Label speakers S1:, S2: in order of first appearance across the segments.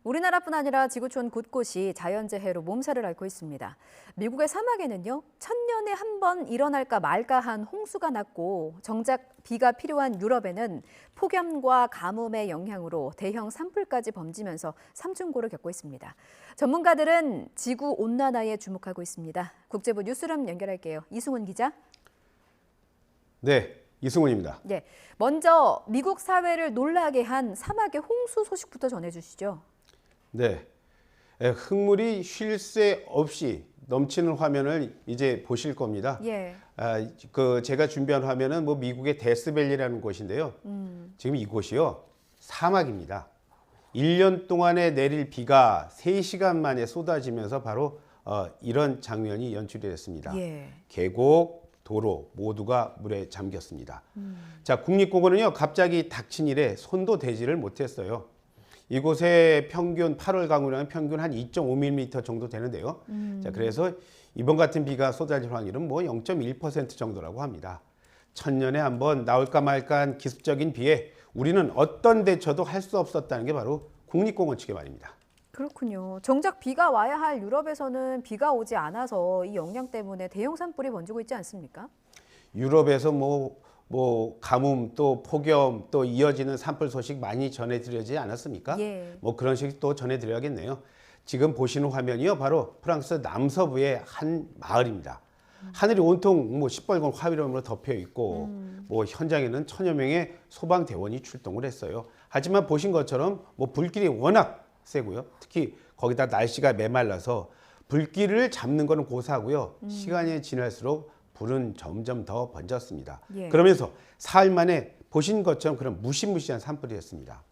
S1: 우리나라뿐 아니라 지구촌 곳곳이 자연재해로 몸살을 앓고 있습니다. 미국의 사막에는요, 천년에 한 번 일어날까 말까한 홍수가 났고 정작 비가 필요한 유럽에는 폭염과 가뭄의 영향으로 대형 산불까지 번지면서 삼중고를 겪고 있습니다. 전문가들은 지구 온난화에 주목하고 있습니다. 국제부 뉴스룸 연결할게요. 이승훈 기자.
S2: 네, 이승훈입니다.
S1: 네, 먼저 미국 사회를 놀라게 한 사막의 홍수 소식부터 전해주시죠.
S2: 네, 흙물이 쉴 새 없이 넘치는 화면을 이제 보실 겁니다.
S1: 예.
S2: 제가 준비한 화면은 뭐 미국의 데스밸리라는 곳인데요. 지금 이곳이요, 사막입니다. 1년 동안에 내릴 비가 3시간 만에 쏟아지면서 바로 이런 장면이 연출이 됐습니다.
S1: 예.
S2: 계곡, 도로 모두가 물에 잠겼습니다. 자, 국립공원은요, 갑자기 닥친 일에 손도 대지를 못했어요. 이곳의 평균 8월 강우량은 평균 한 2.5mm 정도 되는데요. 자, 그래서 이번 같은 비가 쏟아질 확률은 뭐 0.1% 정도라고 합니다. 천년에 한 번 나올까 말까한 기습적인 비에 우리는 어떤 대처도 할 수 없었다는 게 바로 국립공원 측의 말입니다.
S1: 그렇군요. 정작 비가 와야 할 유럽에서는 비가 오지 않아서 이 영향 때문에 대형 산불이 번지고 있지 않습니까?
S2: 유럽에서 뭐 가뭄 또 폭염 또 이어지는 산불 소식 많이 전해드리지 않았습니까?
S1: 예.
S2: 뭐 그런 식 또 전해드려야겠네요. 지금 보시는 화면이요, 바로 프랑스 남서부의 한 마을입니다. 하늘이 온통 뭐 시뻘건 화염으로 덮여 있고 뭐 현장에는 천여 명의 소방대원이 출동을 했어요. 하지만 보신 것처럼 뭐 불길이 워낙 세고요. 특히 거기다 날씨가 메말라서 불길을 잡는 거는 고사하고요. 시간이 지날수록 불은 점점 더 번졌습니다.
S1: 예.
S2: 그러면서 사흘 만에 보신 것처럼 그런 무시무시한 산불이었습니다.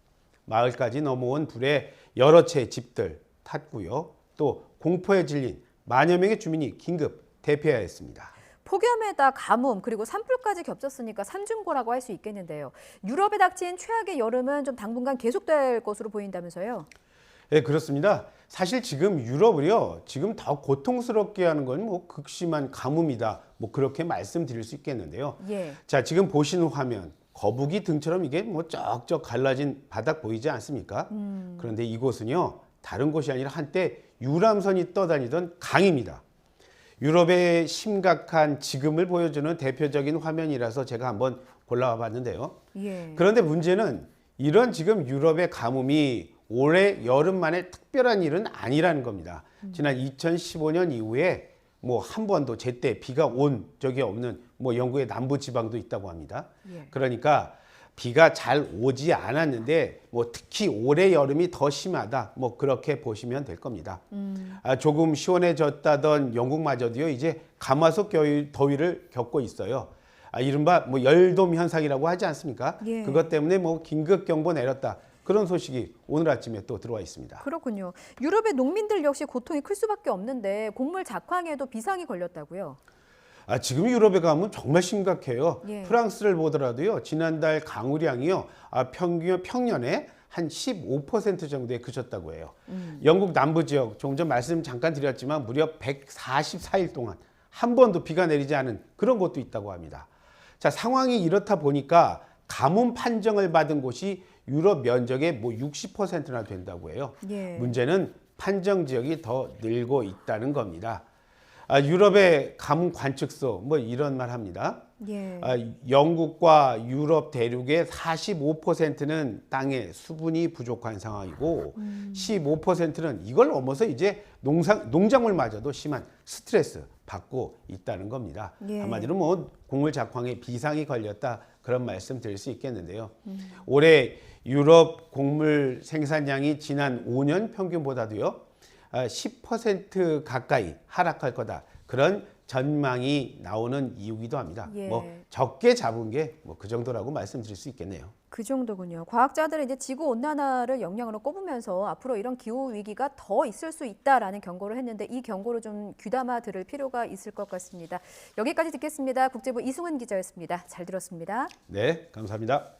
S2: 마을까지 넘어온 불에 여러 채의 집들 탔고요. 또 공포에 질린 만여 명의 주민이 긴급 대피해야 했습니다.
S1: 폭염에다 가뭄 그리고 산불까지 겹쳤으니까 산중고라고 할 수 있겠는데요. 유럽에 닥친 최악의 여름은 좀 당분간 계속될 것으로 보인다면서요?
S2: 네, 그렇습니다. 사실 지금 유럽을요, 지금 더 고통스럽게 하는 건 뭐 극심한 가뭄이다, 뭐 그렇게 말씀드릴 수 있겠는데요.
S1: 예.
S2: 자, 지금 보시는 화면, 거북이 등처럼 이게 뭐 쩍쩍 갈라진 바닥 보이지 않습니까? 그런데 이곳은요, 다른 곳이 아니라 한때 유람선이 떠다니던 강입니다. 유럽의 심각한 지금을 보여주는 대표적인 화면이라서 제가 한번 골라와 봤는데요.
S1: 예.
S2: 그런데 문제는 이런 지금 유럽의 가뭄이 올해 여름만의 특별한 일은 아니라는 겁니다. 지난 2015년 이후에 뭐 한 번도 제때 비가 온 적이 없는 뭐 영국의 남부 지방도 있다고 합니다.
S1: 예.
S2: 그러니까 비가 잘 오지 않았는데 뭐 특히 올해 여름이 더 심하다, 뭐 그렇게 보시면 될 겁니다. 조금 시원해졌다던 영국마저도요, 이제 가마솥 더위를 겪고 있어요. 이른바 뭐 열돔 현상이라고 하지 않습니까?
S1: 예.
S2: 그것 때문에 뭐 긴급 경보 내렸다, 그런 소식이 오늘 아침에 또 들어와 있습니다.
S1: 그렇군요. 유럽의 농민들 역시 고통이 클 수밖에 없는데 곡물 작황에도 비상이 걸렸다고요?
S2: 지금 유럽에 가면 정말 심각해요.
S1: 예.
S2: 프랑스를 보더라도요, 지난달 강우량이요, 평년에 한 15% 정도에 그쳤다고 해요. 영국 남부 지역, 조금 전 말씀 잠깐 드렸지만 무려 144일 동안 한 번도 비가 내리지 않은 그런 곳도 있다고 합니다. 자, 상황이 이렇다 보니까 가뭄 판정을 받은 곳이 유럽 면적의 뭐 60%나 된다고 해요.
S1: 예.
S2: 문제는 판정 지역이 더 늘고 있다는 겁니다. 유럽의 가뭄 관측소 뭐 이런 말 합니다.
S1: 예.
S2: 영국과 유럽 대륙의 45%는 땅에 수분이 부족한 상황이고 15%는 이걸 넘어서 이제 농작물마저도 심한 스트레스 받고 있다는 겁니다.
S1: 예.
S2: 한마디로 뭐 곡물 작황에 비상이 걸렸다, 그런 말씀 드릴 수 있겠는데요. 올해 유럽 곡물 생산량이 지난 5년 평균보다도요 10% 가까이 하락할 거다, 그런 전망이 나오는 이유기도 합니다.
S1: 예.
S2: 뭐 적게 잡은 게 뭐 그 정도라고 말씀드릴 수 있겠네요.
S1: 그 정도군요. 과학자들은 이제 지구 온난화를 영향으로 꼽으면서 앞으로 이런 기후 위기가 더 있을 수 있다라는 경고를 했는데 이 경고를 좀 귀담아 들을 필요가 있을 것 같습니다. 여기까지 듣겠습니다. 국제부 이승훈 기자였습니다. 잘 들었습니다.
S2: 네, 감사합니다.